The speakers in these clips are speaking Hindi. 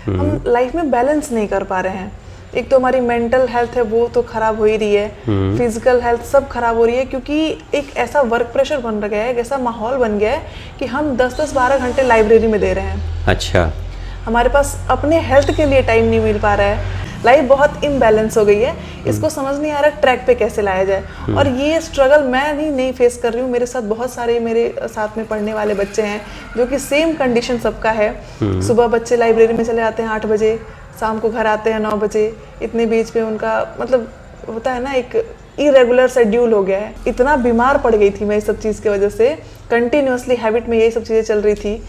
हम लाइफ में बैलेंस नहीं कर पा रहे हैं। एक तो हमारी मेंटल हेल्थ है वो तो खराब हो ही रही है, फिजिकल हेल्थ सब खराब हो रही है, क्योंकि एक ऐसा वर्क प्रेशर बन गया है, एक ऐसा माहौल बन गया है कि हम 10-10 12 घंटे लाइब्रेरी में दे रहे हैं। अच्छा। हमारे पास अपने हेल्थ के लिए टाइम नहीं मिल पा रहा है। लाइफ बहुत इम्बैलेंस हो गई है, इसको समझ नहीं आ रहा ट्रैक पे कैसे लाया जाए। और ये स्ट्रगल मैं नहीं फेस कर रही हूँ, मेरे साथ बहुत सारे मेरे साथ में पढ़ने वाले बच्चे हैं जो कि सेम कंडीशन सबका है। सुबह बच्चे लाइब्रेरी में चले जाते हैं 8 बजे, शाम को घर आते हैं 9 बजे। इतने बीच में उनका मतलब होता है ना, एक इरेगुलर शेड्यूल हो गया है। इतना बीमार पड़ गई थी मैं इस सब चीज़ की वजह से, कंटिन्यूअसली हैबिट में यही सब चीज़ें चल रही थी।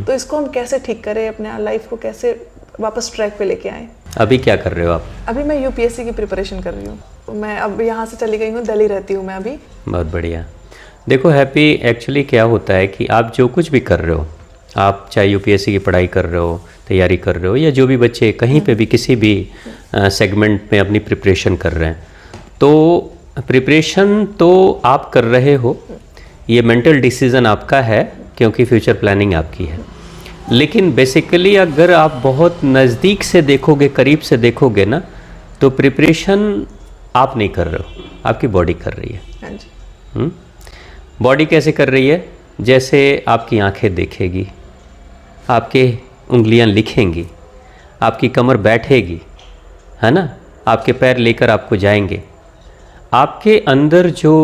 तो इसको हम कैसे ठीक करें, अपने लाइफ को कैसे वापस ट्रैक पे लेके आए। अभी क्या कर रहे हो आप? अभी मैं यूपीएससी की प्रिपरेशन कर रही हूँ। मैं अब यहाँ से चली गई हूँ, दिल्ली रहती हूँ मैं अभी। बहुत बढ़िया। देखो हैप्पी, एक्चुअली क्या होता है कि आप जो कुछ भी कर रहे हो, आप चाहे यूपीएससी की पढ़ाई कर रहे हो, तैयारी कर रहे हो, या जो भी बच्चे कहीं पे भी किसी भी सेगमेंट में अपनी प्रिपरेशन कर रहे हैं, तो प्रिपरेशन तो आप कर रहे हो, ये मेंटल डिसीजन आपका है क्योंकि फ्यूचर प्लानिंग आपकी है। लेकिन बेसिकली अगर आप बहुत नज़दीक से देखोगे, करीब से देखोगे ना, तो प्रिपरेशन आप नहीं कर रहे हो, आपकी बॉडी कर रही है। हाँ जी। बॉडी कैसे कर रही है? जैसे आपकी आंखें देखेगी, आपके उंगलियां लिखेंगी, आपकी कमर बैठेगी, है ना, आपके पैर लेकर आपको जाएंगे। आपके अंदर जो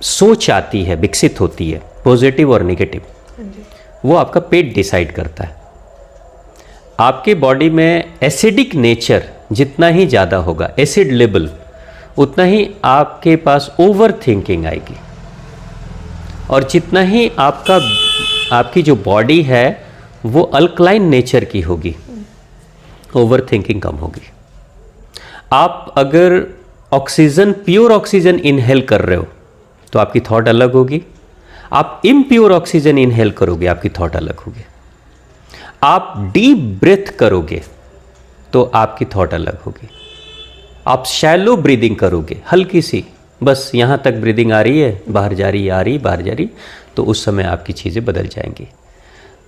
सोच आती है, विकसित होती है, पॉजिटिव और नेगेटिव, वो आपका पेट डिसाइड करता है। आपके बॉडी में एसिडिक नेचर जितना ही ज़्यादा होगा, एसिड लेवल, उतना ही आपके पास ओवर थिंकिंग आएगी। और जितना ही आपकी जो बॉडी है वो अल्कलाइन नेचर की होगी, ओवर थिंकिंग कम होगी। आप अगर ऑक्सीजन, प्योर ऑक्सीजन इनहेल कर रहे हो तो आपकी थॉट अलग होगी। आप इम्प्योर ऑक्सीजन इनहेल करोगे, आपकी थॉट अलग होगी। आप डीप ब्रेथ करोगे तो आपकी थॉट अलग होगी। आप शैलो ब्रीदिंग करोगे, हल्की सी, बस यहाँ तक ब्रीदिंग आ रही है, बाहर जा रही है, आ रही, बाहर जा रही, तो उस समय आपकी चीज़ें बदल जाएंगी।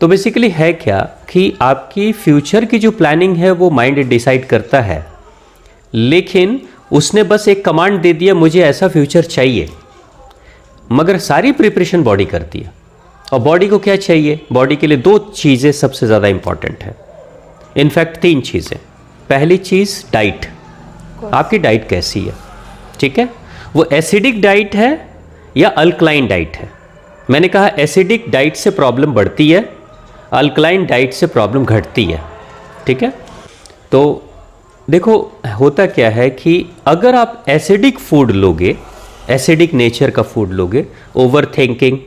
तो बेसिकली है क्या कि आपकी फ्यूचर की जो प्लानिंग है वो माइंड डिसाइड करता है, लेकिन उसने बस एक कमांड दे दिया मुझे ऐसा फ्यूचर चाहिए, मगर सारी प्रिपरेशन बॉडी करती है। और बॉडी को क्या चाहिए? बॉडी के लिए 2 चीज़ें सबसे ज़्यादा इंपॉर्टेंट है, इनफैक्ट 3 चीज़ें। पहली चीज़ डाइट, आपकी डाइट कैसी है, ठीक है, वो एसिडिक डाइट है या अल्कलाइन डाइट है। मैंने कहा एसिडिक डाइट से प्रॉब्लम बढ़ती है, अल्कलाइन डाइट से प्रॉब्लम घटती है, ठीक है। तो देखो होता क्या है कि अगर आप एसिडिक फूड लोगे, एसिडिक नेचर का फूड लोगे, over thinking,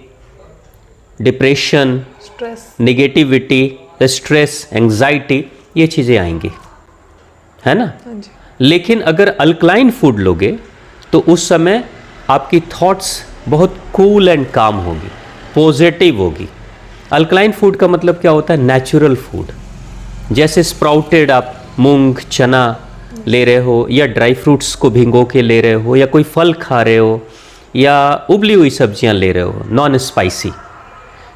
depression, stress, negativity, stress, anxiety, ये चीज़ें आएंगी, है ना। हाँ जी। लेकिन अगर अल्कलाइन फूड लोगे तो उस समय आपकी थॉट्स बहुत कूल एंड काम होगी, पॉजिटिव होगी। अल्कलाइन फूड का मतलब क्या होता है? नेचुरल फूड, जैसे स्प्राउटेड आप मूंग, चना ले रहे हो, या ड्राई फ्रूट्स को भिगो के ले रहे हो, या कोई फल खा रहे हो, या उबली हुई सब्जियां ले रहे हो, नॉन स्पाइसी,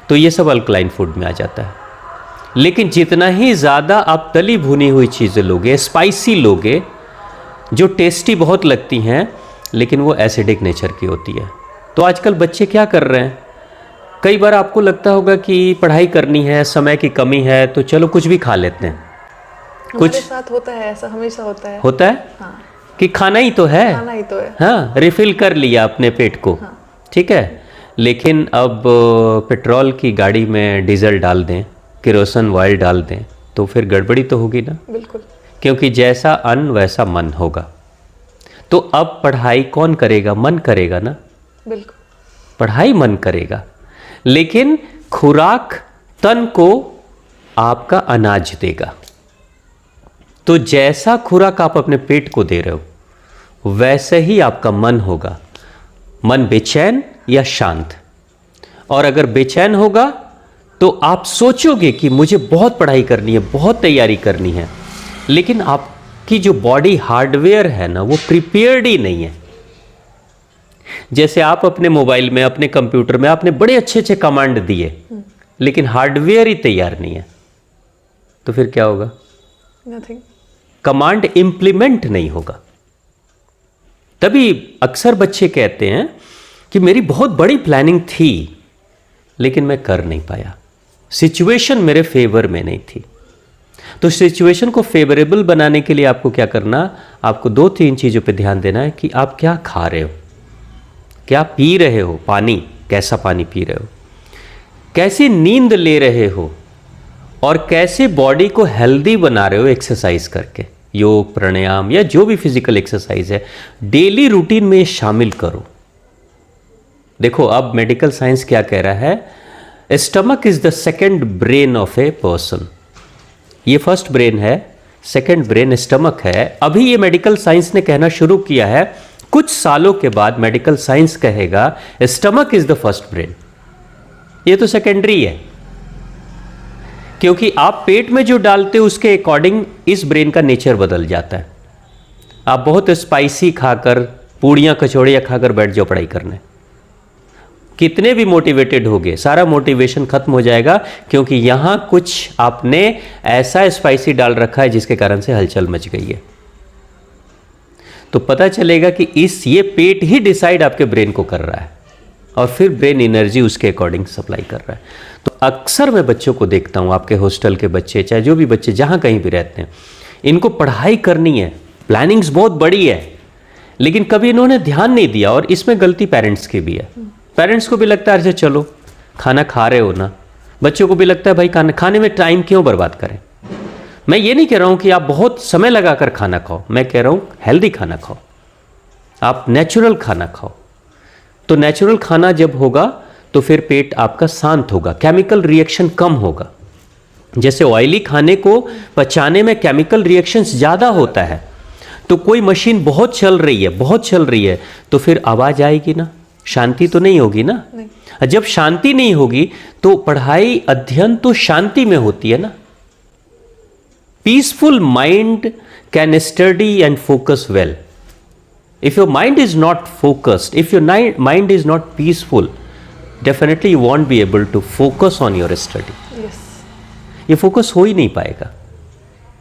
तो ये सब अल्कलाइन फूड में आ जाता है। लेकिन जितना ही ज़्यादा आप तली भुनी हुई चीज़ें लोगे, स्पाइसी लोगे, जो टेस्टी बहुत लगती हैं लेकिन वो एसिडिक नेचर की होती है। तो आजकल बच्चे क्या कर रहे हैं, कई बार आपको लगता होगा कि पढ़ाई करनी है, समय की कमी है, तो चलो कुछ भी खा लेते हैं। कुछ साथ होता है ऐसा, हमेशा होता है। हाँ। कि खाना ही तो है, खाना ही तो है। हाँ, रिफिल कर लिया अपने पेट को, हाँ। ठीक है। लेकिन अब पेट्रोल की गाड़ी में डीजल डाल दें, केरोसिन ऑयल डाल दें, तो फिर गड़बड़ी तो होगी ना। बिल्कुल। क्योंकि जैसा अन्न वैसा मन होगा। तो अब पढ़ाई कौन करेगा? मन करेगा ना। बिल्कुल, पढ़ाई मन करेगा, लेकिन खुराक तन को आपका अनाज देगा। तो जैसा खुराक आप अपने पेट को दे रहे हो वैसे ही आपका मन होगा, मन बेचैन या शांत। और अगर बेचैन होगा तो आप सोचोगे कि मुझे बहुत पढ़ाई करनी है, बहुत तैयारी करनी है, लेकिन आपकी जो बॉडी हार्डवेयर है ना, वो प्रिपेयर्ड ही नहीं है। जैसे आप अपने मोबाइल में, अपने कंप्यूटर में आपने बड़े अच्छे अच्छे कमांड दिए, लेकिन हार्डवेयर ही तैयार नहीं है, तो फिर क्या होगा? नथिंग। कमांड इंप्लीमेंट नहीं होगा। तभी अक्सर बच्चे कहते हैं कि मेरी बहुत बड़ी प्लानिंग थी, लेकिन मैं कर नहीं पाया, सिचुएशन मेरे फेवर में नहीं थी। तो सिचुएशन को फेवरेबल बनाने के लिए आपको क्या करना? आपको 2-3 चीज़ों पे ध्यान देना है कि आप क्या खा रहे हो, क्या पी रहे हो, पानी, कैसा पानी पी रहे हो, कैसी नींद ले रहे हो, और कैसे बॉडी को हेल्दी बना रहे हो एक्सरसाइज करके। योग, प्राणायाम या जो भी फिजिकल एक्सरसाइज है, डेली रूटीन में शामिल करो। देखो अब मेडिकल साइंस क्या कह रहा है, stomach is the second brain of a person. ये फर्स्ट ब्रेन है, सेकंड ब्रेन स्टमक है। अभी ये मेडिकल साइंस ने कहना शुरू किया है, कुछ सालों के बाद मेडिकल साइंस कहेगा stomach is the first brain. ये तो सेकेंडरी है, क्योंकि आप पेट में जो डालते हो उसके अकॉर्डिंग इस ब्रेन का नेचर बदल जाता है। आप बहुत स्पाइसी खाकर, पूड़ियाँ कचौड़ियाँ खाकर बैठ जाओ पढ़ाई करने, कितने भी मोटिवेटेड होगे, सारा मोटिवेशन खत्म हो जाएगा, क्योंकि यहाँ कुछ आपने ऐसा स्पाइसी डाल रखा है जिसके कारण से हलचल मच गई है। तो पता चलेगा कि ये पेट ही डिसाइड आपके ब्रेन को कर रहा है, और फिर ब्रेन एनर्जी उसके अकॉर्डिंग सप्लाई कर रहा है। तो अक्सर मैं बच्चों को देखता हूँ, आपके हॉस्टल के बच्चे, चाहे जो भी बच्चे जहाँ कहीं भी रहते हैं, इनको पढ़ाई करनी है, प्लानिंग्स बहुत बड़ी है, लेकिन कभी इन्होंने ध्यान नहीं दिया। और इसमें गलती पेरेंट्स की भी है। पेरेंट्स को भी लगता है, अच्छा चलो खाना खा रहे हो ना, बच्चों को भी लगता है भाई खाने में टाइम क्यों बर्बाद करें। मैं ये नहीं कह रहा हूँ कि आप बहुत समय लगाकर खाना खाओ, मैं कह रहा हूँ हेल्दी खाना खाओ, आप नेचुरल खाना खाओ। तो नेचुरल खाना जब होगा तो फिर पेट आपका शांत होगा, केमिकल रिएक्शन कम होगा। जैसे ऑयली खाने को पचाने में केमिकल रिएक्शंस ज़्यादा होता है, तो कोई मशीन बहुत चल रही है तो फिर आवाज़ आएगी ना, शांति तो नहीं होगी ना। नहीं। जब शांति नहीं होगी तो पढ़ाई, अध्ययन तो शांति में होती है ना। Peaceful mind can study and focus well. If your mind is not focused, if your mind is not peaceful, definitely you won't be able to focus on your study. Yes. ये फोकस हो ही नहीं पाएगा।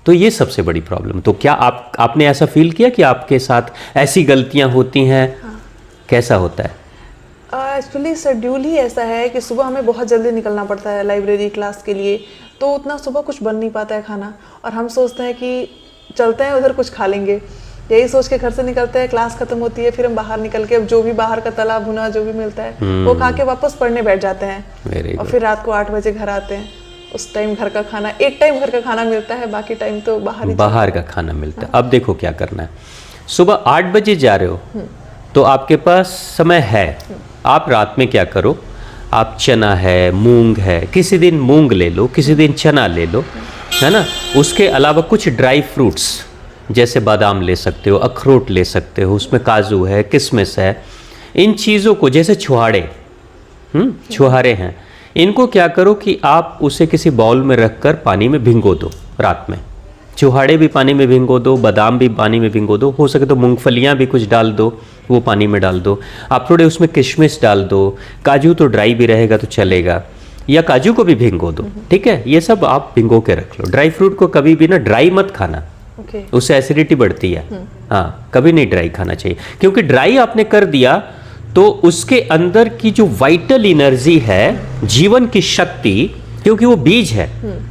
तो ये सबसे बड़ी प्रॉब्लम। तो क्या आपने ऐसा फील किया कि आपके साथ ऐसी गलतियां होती हैं? हाँ। कैसा होता है? एक्चुअली शेड्यूल ही ऐसा है कि सुबह हमें बहुत जल्दी निकलना पड़ता है लाइब्रेरी क्लास के लिए, तो उतना सुबह कुछ बन नहीं पाता है खाना, और हम सोचते हैं कि चलते हैं उधर कुछ खा लेंगे, यही सोच के घर से निकलते हैं, क्लास खत्म होती है, फिर हम बाहर निकल के अब जो भी बाहर का तला भुना जो भी मिलता है वो खा के वापस पढ़ने बैठ जाते हैं, और फिर रात को 8 बजे घर आते हैं। उस टाइम घर का खाना, एक टाइम घर का खाना मिलता है, बाकी टाइम तो बाहर का खाना मिलता है। अब देखो क्या करना है, सुबह 8 बजे जा रहे हो तो आपके पास समय है। आप रात में क्या करो, आप चना है, मूंग है, किसी दिन मूंग ले लो, किसी दिन चना ले लो, है ना। उसके अलावा कुछ ड्राई फ्रूट्स जैसे बादाम ले सकते हो, अखरोट ले सकते हो, उसमें काजू है, किशमिश है। इन चीज़ों को, जैसे छुहारे हैं, इनको क्या करो कि आप उसे किसी बाउल में रखकर पानी में भिगो दो रात में। चुहाड़े भी पानी में भिगो दो, बादाम भी पानी में भिगो दो, हो सके तो मूंगफलियाँ भी कुछ डाल दो, वो पानी में डाल दो। आप थोड़े उसमें किशमिश डाल दो, काजू तो ड्राई भी रहेगा तो चलेगा, या काजू को भी भिगो दो, ठीक है। ये सब आप भिगो के रख लो। ड्राई फ्रूट को कभी भी ना ड्राई मत खाना, उससे एसिडिटी बढ़ती है। हाँ, कभी नहीं ड्राई खाना चाहिए, क्योंकि ड्राई आपने कर दिया तो उसके अंदर की जो वाइटल एनर्जी है, जीवन की शक्ति, क्योंकि वो बीज है,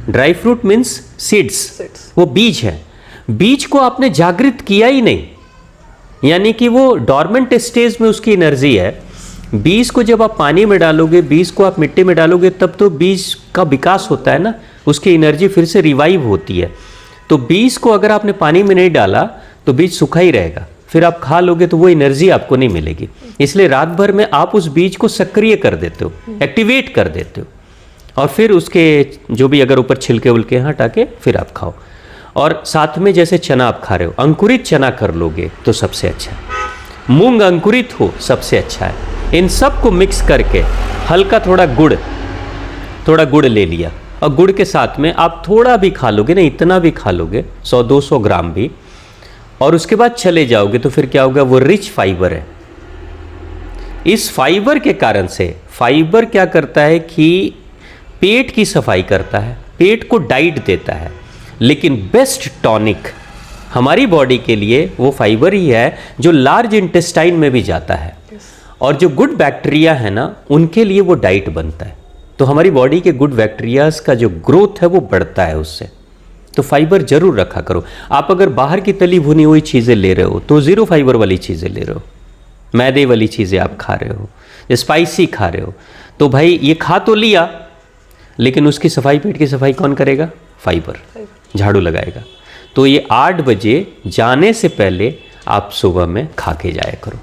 ड्राई फ्रूट मीन्स सीड्स, वो बीज है, बीज को आपने जागृत किया ही नहीं, यानी कि वो डॉर्मेंट स्टेज में उसकी एनर्जी है। बीज को जब आप पानी में डालोगे, बीज को आप मिट्टी में डालोगे, तब तो बीज का विकास होता है ना, उसकी एनर्जी फिर से रिवाइव होती है। तो बीज को अगर आपने पानी में नहीं डाला तो बीज सूखा ही रहेगा, फिर आप खा लोगे तो वो एनर्जी आपको नहीं मिलेगी। इसलिए रात भर में आप उस बीज को सक्रिय कर देते हो, एक्टिवेट कर देते हो, और फिर उसके जो भी अगर ऊपर छिलके उलके हटा के फिर आप खाओ। और साथ में जैसे चना आप खा रहे हो, अंकुरित चना कर लोगे तो सबसे अच्छा है। मूंग अंकुरित हो सबसे अच्छा है। इन सब को मिक्स करके हल्का थोड़ा गुड़, थोड़ा गुड़ ले लिया, और गुड़ के साथ में आप थोड़ा भी खा लोगे ना, इतना भी खा लोगे 100-200 ग्राम भी, और उसके बाद चले जाओगे तो फिर क्या होगा, वो रिच फाइबर है। इस फाइबर के कारण से, फाइबर क्या करता है कि पेट की सफाई करता है, पेट को डाइट देता है, लेकिन बेस्ट टॉनिक हमारी बॉडी के लिए वो फाइबर ही है जो लार्ज इंटेस्टाइन में भी जाता है, और जो गुड बैक्टीरिया है ना उनके लिए वो डाइट बनता है। तो हमारी बॉडी के गुड बैक्टीरियाज का जो ग्रोथ है वो बढ़ता है उससे। तो फाइबर जरूर रखा करो। आप अगर बाहर की तली भुनी हुई चीज़ें ले रहे हो तो ज़ीरो फाइबर वाली चीज़ें ले रहे हो, मैदे वाली चीज़ें आप खा रहे हो, स्पाइसी खा रहे हो, तो भाई ये खा तो लिया, लेकिन उसकी सफाई, पेट की सफाई कौन करेगा? फाइबर, झाड़ू लगाएगा। तो ये 8 बजे जाने से पहले आप सुबह में खा के जाया करो,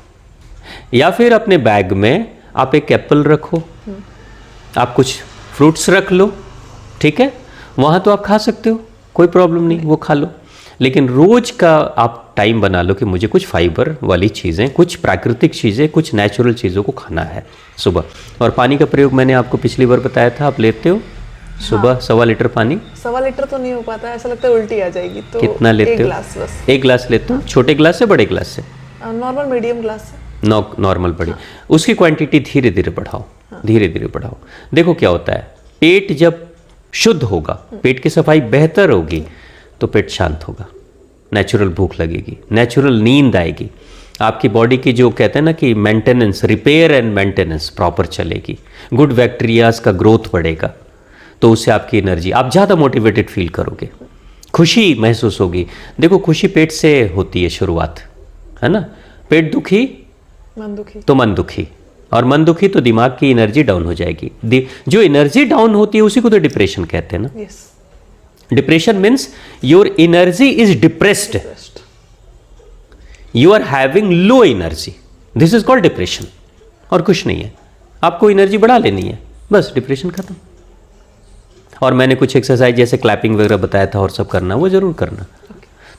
या फिर अपने बैग में आप एक एप्पल रखो, आप कुछ फ्रूट्स रख लो, ठीक है, वहाँ तो आप खा सकते हो, कोई प्रॉब्लम नहीं, वो खा लो। लेकिन रोज का आप टाइम बना लो कि मुझे कुछ फाइबर वाली चीज़ें, कुछ प्राकृतिक चीज़ें, कुछ नेचुरल चीज़ों को खाना है सुबह। और पानी का प्रयोग मैंने आपको पिछली बार बताया था, आप लेते हो सुबह 1.25 लीटर पानी? 1.25 लीटर तो नहीं हो पाता, ऐसा लगता है उल्टी आ जाएगी। तो कितना लेते हो? 1 गिलास बस। 1 गिलास लेते हो? छोटे गिलास से, बड़े गिलास से? नॉर्मल मीडियम ग्लास से। नॉर्मल बड़ी। उसकी क्वांटिटी धीरे धीरे बढ़ाओ, धीरे धीरे बढ़ाओ। देखो क्या होता है, पेट जब शुद्ध होगा, पेट की सफाई बेहतर होगी, तो पेट शांत होगा, नेचुरल भूख लगेगी, नेचुरल नींद आएगी, आपकी बॉडी की जो कहते हैं ना कि maintenance, repair and maintenance proper चलेगी, गुड बैक्टीरियाज का ग्रोथ बढ़ेगा, तो उससे आपकी एनर्जी, आप ज़्यादा मोटिवेटेड फील करोगे, खुशी महसूस होगी। देखो खुशी पेट से होती है शुरुआत, है ना? पेट दुखी मन दुखी तो मन दुखी, और मन दुखी तो दिमाग की एनर्जी डाउन हो जाएगी। जो एनर्जी डाउन होती है उसी को तो डिप्रेशन कहते हैं ना। Yes. Depression means your energy is depressed, you are having low energy, this is called depression. और कुछ नहीं है, आपको एनर्जी बढ़ा लेनी है, बस डिप्रेशन खत्म। और मैंने कुछ एक्सरसाइज जैसे क्लैपिंग वगैरह बताया था और सब करना, वो जरूर करना।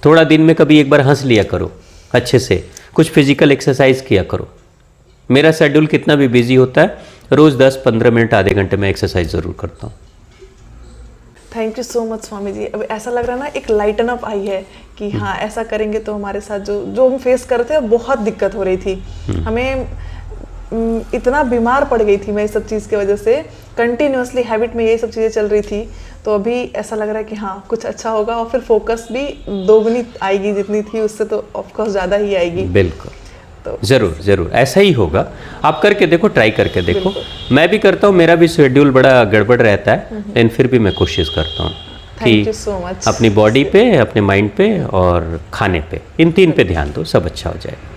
थोड़ा दिन में कभी एक बार हंस लिया करो अच्छे से, कुछ फिजिकल एक्सरसाइज किया करो। मेरा शेड्यूल कितना भी बिजी होता है, रोज 10-15 मिनट, आधे घंटे में एक्सरसाइज जरूर करता हूँ। Thank you so much Swami ji. अब ऐसा लग रहा है ना, एक लाइटन अप आई है कि हाँ ऐसा करेंगे तो हमारे साथ जो हम फेस कर रहे थे, बहुत दिक्कत हो रही थी हमें, इतना बीमार पड़ गई थी मैं इस सब चीज़ की वजह से, कंटिन्यूअसली हैबिट में यही सब चीज़ें चल रही थी। तो अभी ऐसा लग रहा है कि हाँ कुछ अच्छा होगा, और फिर फोकस भी दोगुनी आएगी, जितनी थी उससे तो ऑफकोर्स ज़्यादा ही आएगी। बिल्कुल, तो जरूर जरूर ऐसा ही होगा। आप करके देखो, ट्राई करके देखो। मैं भी करता हूँ, मेरा भी शेड्यूल बड़ा गड़बड़ रहता है, लेकिन फिर भी मैं कोशिश करता हूँ थैंक यू सो मच। अपनी बॉडी पे, अपने माइंड पे और खाने पे, इन 3 पे ध्यान दो, सब अच्छा हो जाएगा।